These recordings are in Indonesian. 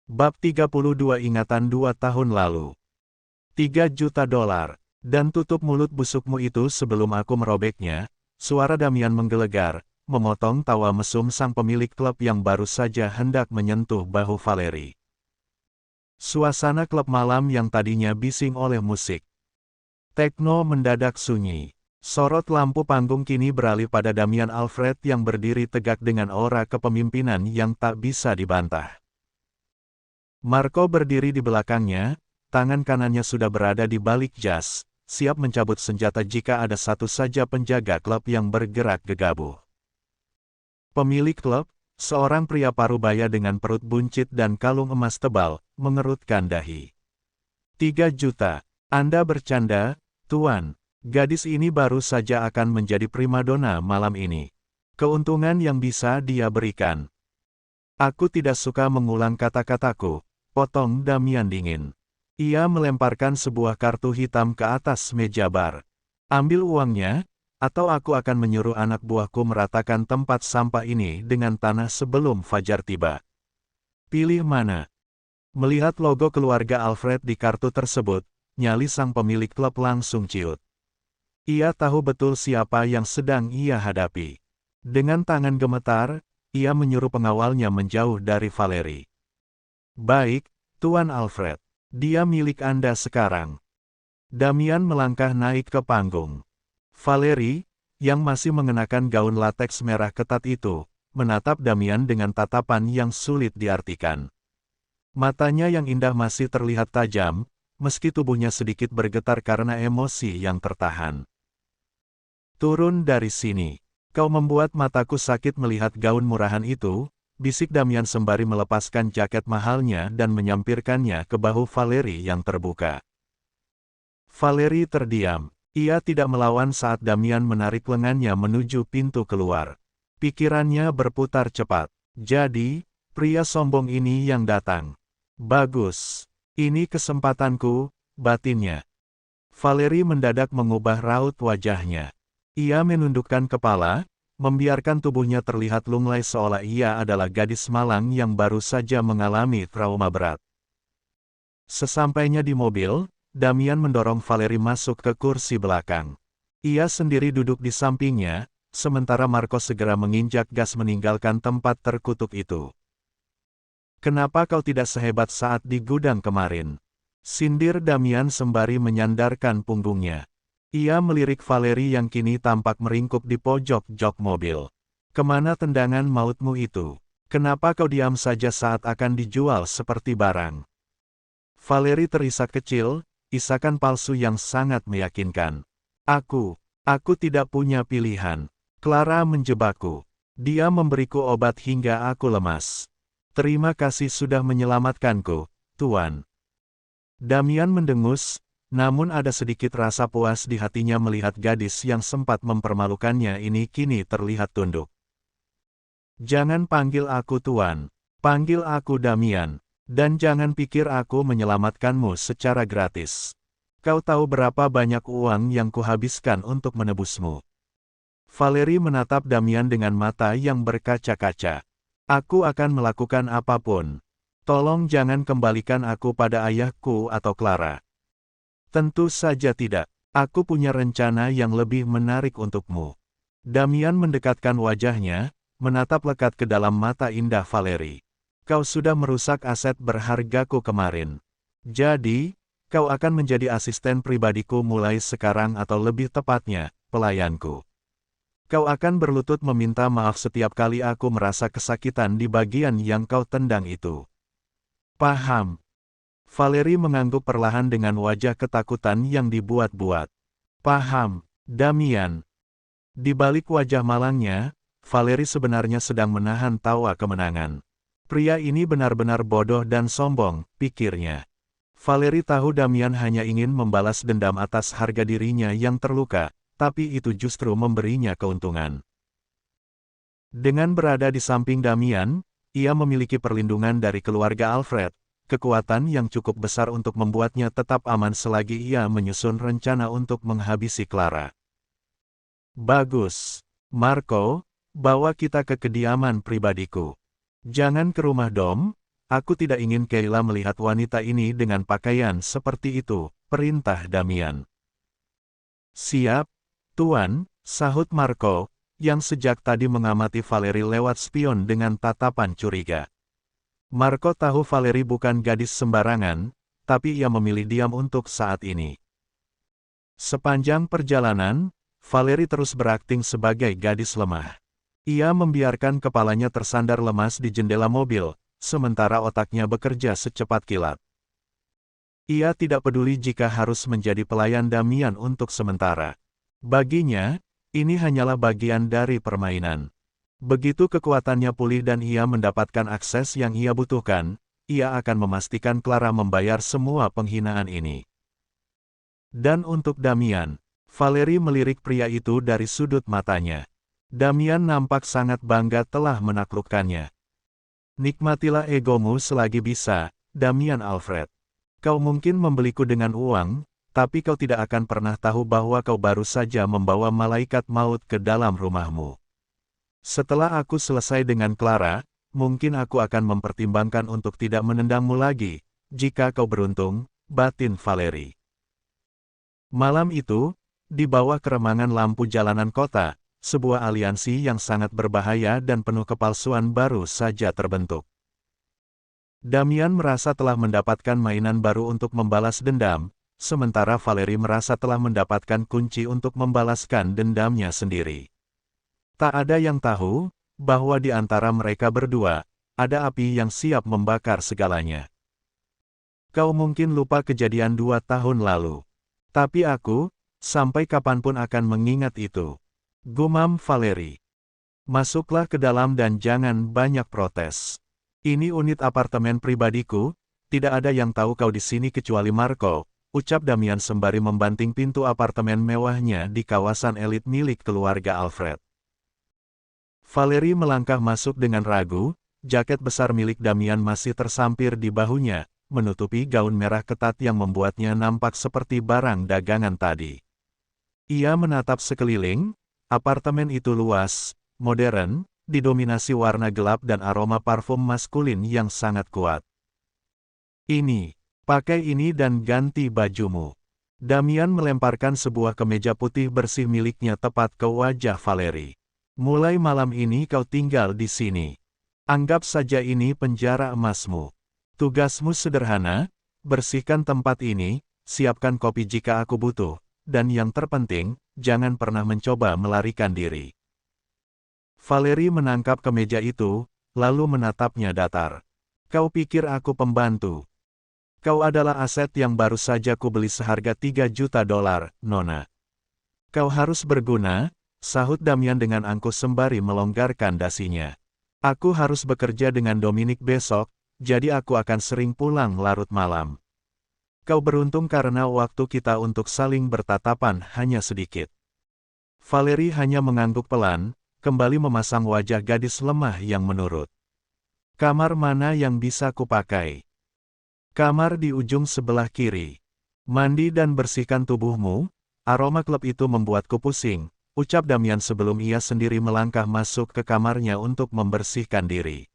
Bab 32 Ingatan 2 tahun lalu. 3 juta dolar. Dan tutup mulut busukmu itu sebelum aku merobeknya, suara Damian menggelegar, memotong tawa mesum sang pemilik klub yang baru saja hendak menyentuh bahu Valeri. Suasana klub malam yang tadinya bising oleh musik tekno mendadak sunyi. Sorot lampu panggung kini beralih pada Damian Alfred yang berdiri tegak dengan aura kepemimpinan yang tak bisa dibantah. Marco berdiri di belakangnya, tangan kanannya sudah berada di balik jas, siap mencabut senjata jika ada satu saja penjaga klub yang bergerak gegabah. Pemilik klub, seorang pria parubaya dengan perut buncit dan kalung emas tebal, mengerutkan dahi. 3 juta. Anda bercanda, Tuan. Gadis ini baru saja akan menjadi primadona malam ini. Keuntungan yang bisa dia berikan. Aku tidak suka mengulang kata-kataku, potong Damian dingin. Ia melemparkan sebuah kartu hitam ke atas meja bar. Ambil uangnya, atau aku akan menyuruh anak buahku meratakan tempat sampah ini dengan tanah sebelum fajar tiba. Pilih mana? Melihat logo keluarga Alfred di kartu tersebut, nyali sang pemilik klub langsung ciut. Ia tahu betul siapa yang sedang ia hadapi. Dengan tangan gemetar, ia menyuruh pengawalnya menjauh dari Valeri. Baik, Tuan Alfred. Dia milik Anda sekarang. Damian melangkah naik ke panggung. Valeri, yang masih mengenakan gaun lateks merah ketat itu, menatap Damian dengan tatapan yang sulit diartikan. Matanya yang indah masih terlihat tajam, meski tubuhnya sedikit bergetar karena emosi yang tertahan. Turun dari sini. Kau membuat mataku sakit melihat gaun murahan itu, bisik Damian sembari melepaskan jaket mahalnya dan menyampirkannya ke bahu Valeri yang terbuka. Valeri terdiam. Ia tidak melawan saat Damian menarik lengannya menuju pintu keluar. Pikirannya berputar cepat. Jadi, pria sombong ini yang datang. Bagus. Ini kesempatanku, batinnya. Valeri mendadak mengubah raut wajahnya. Ia menundukkan kepala, membiarkan tubuhnya terlihat lunglai seolah ia adalah gadis malang yang baru saja mengalami trauma berat. Sesampainya di mobil, Damian mendorong Valeri masuk ke kursi belakang. Ia sendiri duduk di sampingnya, sementara Marco segera menginjak gas meninggalkan tempat terkutuk itu. Kenapa kau tidak sehebat saat di gudang kemarin? Sindir Damian sembari menyandarkan punggungnya. Ia melirik Valeri yang kini tampak meringkuk di pojok jok mobil. Kemana tendangan mautmu itu? Kenapa kau diam saja saat akan dijual seperti barang? Valeri terisak kecil, isakan palsu yang sangat meyakinkan. Aku tidak punya pilihan. Clara menjebakku. Dia memberiku obat hingga aku lemas. Terima kasih sudah menyelamatkanku, Tuan. Damian mendengus, namun ada sedikit rasa puas di hatinya melihat gadis yang sempat mempermalukannya ini kini terlihat tunduk. Jangan panggil aku Tuan, panggil aku Damian, dan jangan pikir aku menyelamatkanmu secara gratis. Kau tahu berapa banyak uang yang kuhabiskan untuk menebusmu. Valeri menatap Damian dengan mata yang berkaca-kaca. Aku akan melakukan apapun. Tolong jangan kembalikan aku pada ayahku atau Clara. Tentu saja tidak. Aku punya rencana yang lebih menarik untukmu. Damian mendekatkan wajahnya, menatap lekat ke dalam mata indah Valeri. Kau sudah merusak aset berhargaku kemarin. Jadi, kau akan menjadi asisten pribadiku mulai sekarang atau lebih tepatnya, pelayanku. Kau akan berlutut meminta maaf setiap kali aku merasa kesakitan di bagian yang kau tendang itu. Paham? Valeri mengangguk perlahan dengan wajah ketakutan yang dibuat-buat. Paham, Damian. Di balik wajah malangnya, Valeri sebenarnya sedang menahan tawa kemenangan. Pria ini benar-benar bodoh dan sombong, pikirnya. Valeri tahu Damian hanya ingin membalas dendam atas harga dirinya yang terluka, tapi itu justru memberinya keuntungan. Dengan berada di samping Damian, ia memiliki perlindungan dari keluarga Alfred. Kekuatan yang cukup besar untuk membuatnya tetap aman selagi ia menyusun rencana untuk menghabisi Clara. Bagus. Marco, bawa kita ke kediaman pribadiku. Jangan ke rumah Dom, Aku tidak ingin Kayla melihat wanita ini dengan pakaian seperti itu, perintah Damian. Siap, Tuan, sahut Marco, yang sejak tadi mengamati Valerie lewat spion dengan tatapan curiga. Marco tahu Valerie bukan gadis sembarangan, tapi ia memilih diam untuk saat ini. Sepanjang perjalanan, Valerie terus berakting sebagai gadis lemah. Ia membiarkan kepalanya tersandar lemas di jendela mobil, sementara otaknya bekerja secepat kilat. Ia tidak peduli jika harus menjadi pelayan Damian untuk sementara. Baginya, ini hanyalah bagian dari permainan. Begitu kekuatannya pulih dan ia mendapatkan akses yang ia butuhkan, ia akan memastikan Clara membayar semua penghinaan ini. Dan untuk Damian, Valerie melirik pria itu dari sudut matanya. Damian nampak sangat bangga telah menaklukkannya. Nikmatilah egomu selagi bisa, Damian Alfred. Kau mungkin membeliku dengan uang, tapi kau tidak akan pernah tahu bahwa kau baru saja membawa malaikat maut ke dalam rumahmu. Setelah aku selesai dengan Clara, mungkin aku akan mempertimbangkan untuk tidak menendangmu lagi, jika kau beruntung, batin Valerie. Malam itu, di bawah keremangan lampu jalanan kota, sebuah aliansi yang sangat berbahaya dan penuh kepalsuan baru saja terbentuk. Damian merasa telah mendapatkan mainan baru untuk membalas dendam, sementara Valerie merasa telah mendapatkan kunci untuk membalaskan dendamnya sendiri. Tak ada yang tahu, bahwa di antara mereka berdua, ada api yang siap membakar segalanya. Kau mungkin lupa kejadian 2 tahun lalu. Tapi aku, sampai kapanpun akan mengingat itu. Gumam Valerie. Masuklah ke dalam dan jangan banyak protes. Ini unit apartemen pribadiku, tidak ada yang tahu kau di sini kecuali Marco, ucap Damian sembari membanting pintu apartemen mewahnya di kawasan elit milik keluarga Alfred. Valerie melangkah masuk dengan ragu, jaket besar milik Damian masih tersampir di bahunya, menutupi gaun merah ketat yang membuatnya nampak seperti barang dagangan tadi. Ia menatap sekeliling, apartemen itu luas, modern, didominasi warna gelap dan aroma parfum maskulin yang sangat kuat. Ini, pakai ini dan ganti bajumu. Damian melemparkan sebuah kemeja putih bersih miliknya tepat ke wajah Valerie. Mulai malam ini kau tinggal di sini. Anggap saja ini penjara emasmu. Tugasmu sederhana, bersihkan tempat ini, siapkan kopi jika aku butuh, dan yang terpenting, jangan pernah mencoba melarikan diri. Valerie menangkap kemeja itu, lalu menatapnya datar. Kau pikir aku pembantu? Kau adalah aset yang baru saja kubeli seharga $3 juta, Nona. Kau harus berguna, sahut Damian dengan angkuh sembari melonggarkan dasinya. Aku harus bekerja dengan Dominic besok, jadi aku akan sering pulang larut malam. Kau beruntung karena waktu kita untuk saling bertatapan hanya sedikit. Valerie hanya mengangguk pelan, kembali memasang wajah gadis lemah yang menurut. Kamar mana yang bisa kupakai? Kamar di ujung sebelah kiri. Mandi dan bersihkan tubuhmu, aroma klub itu membuatku pusing, ucap Damian sebelum ia sendiri melangkah masuk ke kamarnya untuk membersihkan diri.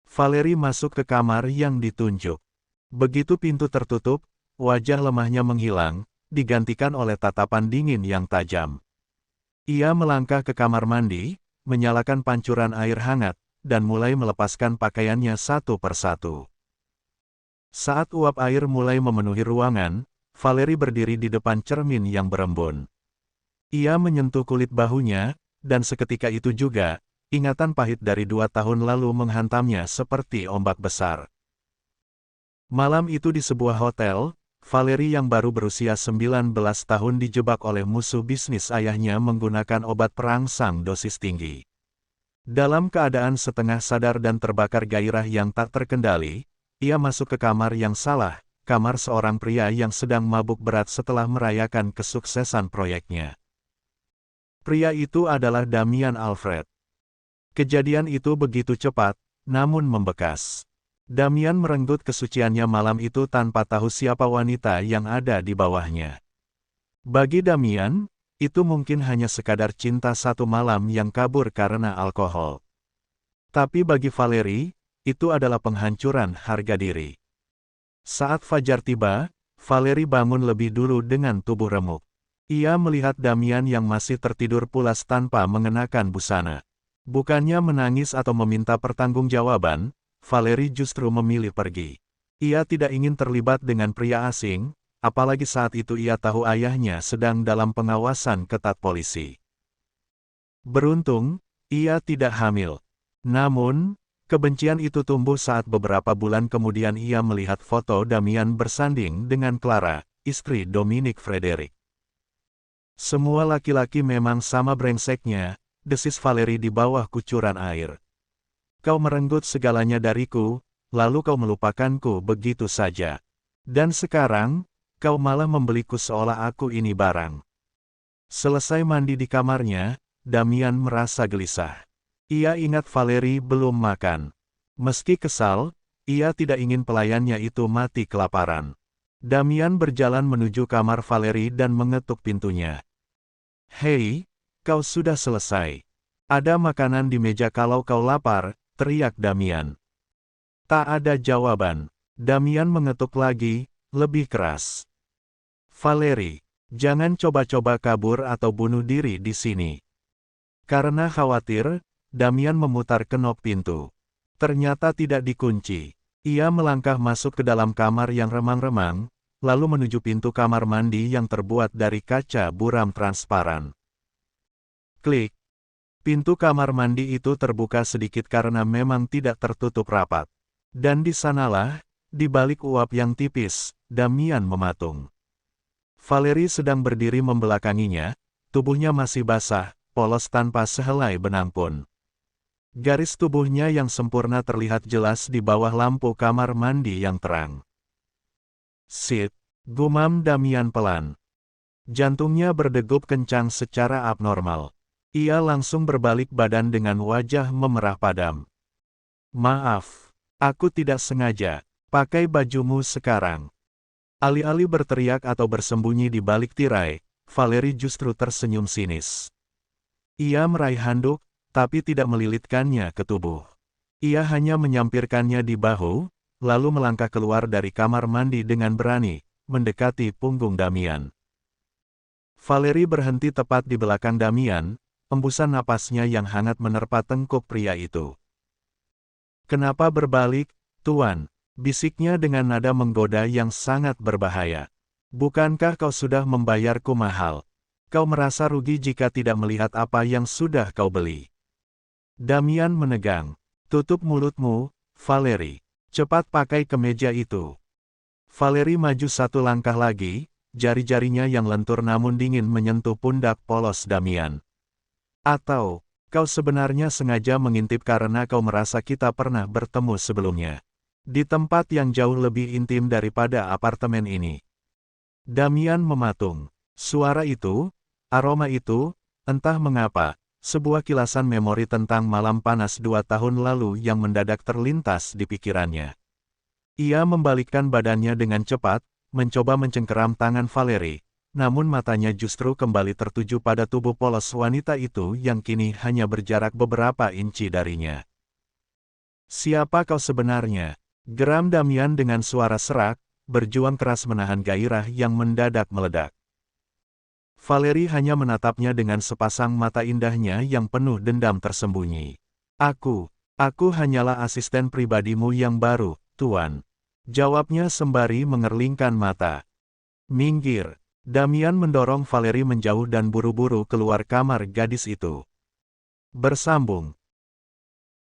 Valerie masuk ke kamar yang ditunjuk. Begitu pintu tertutup, wajah lemahnya menghilang, digantikan oleh tatapan dingin yang tajam. Ia melangkah ke kamar mandi, menyalakan pancuran air hangat, dan mulai melepaskan pakaiannya satu persatu. Saat uap air mulai memenuhi ruangan, Valerie berdiri di depan cermin yang berembun. Ia menyentuh kulit bahunya, dan seketika itu juga, ingatan pahit dari 2 tahun lalu menghantamnya seperti ombak besar. Malam itu di sebuah hotel, Valerie yang baru berusia 19 tahun dijebak oleh musuh bisnis ayahnya menggunakan obat perangsang dosis tinggi. Dalam keadaan setengah sadar dan terbakar gairah yang tak terkendali, ia masuk ke kamar yang salah, kamar seorang pria yang sedang mabuk berat setelah merayakan kesuksesan proyeknya. Pria itu adalah Damian Alfred. Kejadian itu begitu cepat, namun membekas. Damian merenggut kesuciannya malam itu tanpa tahu siapa wanita yang ada di bawahnya. Bagi Damian, itu mungkin hanya sekadar cinta satu malam yang kabur karena alkohol. Tapi bagi Valerie, itu adalah penghancuran harga diri. Saat fajar tiba, Valerie bangun lebih dulu dengan tubuh remuk. Ia melihat Damian yang masih tertidur pulas tanpa mengenakan busana. Bukannya menangis atau meminta pertanggungjawaban, Valerie justru memilih pergi. Ia tidak ingin terlibat dengan pria asing, apalagi saat itu ia tahu ayahnya sedang dalam pengawasan ketat polisi. Beruntung, ia tidak hamil. Namun, kebencian itu tumbuh saat beberapa bulan kemudian ia melihat foto Damian bersanding dengan Clara, istri Dominic Frederick. Semua laki-laki memang sama brengseknya, desis Valerie di bawah kucuran air. Kau merenggut segalanya dariku, lalu kau melupakanku begitu saja. Dan sekarang, kau malah membeliku seolah aku ini barang. Selesai mandi di kamarnya, Damian merasa gelisah. Ia ingat Valerie belum makan. Meski kesal, ia tidak ingin pelayannya itu mati kelaparan. Damian berjalan menuju kamar Valerie dan mengetuk pintunya. "Hei, kau sudah selesai. Ada makanan di meja kalau kau lapar," teriak Damian. Tak ada jawaban. Damian mengetuk lagi, lebih keras. "Valerie, jangan coba-coba kabur atau bunuh diri di sini." Karena khawatir, Damian memutar kenop pintu. Ternyata tidak dikunci. Ia melangkah masuk ke dalam kamar yang remang-remang, lalu menuju pintu kamar mandi yang terbuat dari kaca buram transparan. Klik. Pintu kamar mandi itu terbuka sedikit karena memang tidak tertutup rapat. Dan di sanalah, di balik uap yang tipis, Damian mematung. Valerie sedang berdiri membelakanginya, tubuhnya masih basah, polos tanpa sehelai benang pun. Garis tubuhnya yang sempurna terlihat jelas di bawah lampu kamar mandi yang terang. "Sit," gumam Damian pelan. Jantungnya berdegup kencang secara abnormal. Ia langsung berbalik badan dengan wajah memerah padam. "Maaf, aku tidak sengaja. Pakai bajumu sekarang." Alih-alih berteriak atau bersembunyi di balik tirai, Valerie justru tersenyum sinis. Ia meraih handuk, tapi tidak melilitkannya ke tubuh. Ia hanya menyampirkannya di bahu, lalu melangkah keluar dari kamar mandi dengan berani, mendekati punggung Damian. Valerie berhenti tepat di belakang Damian, embusan napasnya yang hangat menerpa tengkuk pria itu. "Kenapa berbalik, Tuan?" bisiknya dengan nada menggoda yang sangat berbahaya. "Bukankah kau sudah membayarku mahal? Kau merasa rugi jika tidak melihat apa yang sudah kau beli." Damian menegang. "Tutup mulutmu, Valerie. Cepat pakai kemeja itu." Valerie maju satu langkah lagi, jari-jarinya yang lentur namun dingin menyentuh pundak polos Damian. "Atau, kau sebenarnya sengaja mengintip karena kau merasa kita pernah bertemu sebelumnya. Di tempat yang jauh lebih intim daripada apartemen ini." Damian mematung. Suara itu, aroma itu, entah mengapa, sebuah kilasan memori tentang malam panas 2 tahun lalu yang mendadak terlintas di pikirannya. Ia membalikkan badannya dengan cepat, mencoba mencengkeram tangan Valerie, namun matanya justru kembali tertuju pada tubuh polos wanita itu yang kini hanya berjarak beberapa inci darinya. "Siapa kau sebenarnya?" geram Damian dengan suara serak, berjuang keras menahan gairah yang mendadak meledak. Valerie hanya menatapnya dengan sepasang mata indahnya yang penuh dendam tersembunyi. Aku hanyalah asisten pribadimu yang baru, Tuan." jawabnya sembari mengerlingkan mata. "Minggir." Damian mendorong Valerie menjauh dan buru-buru keluar kamar gadis itu. Bersambung.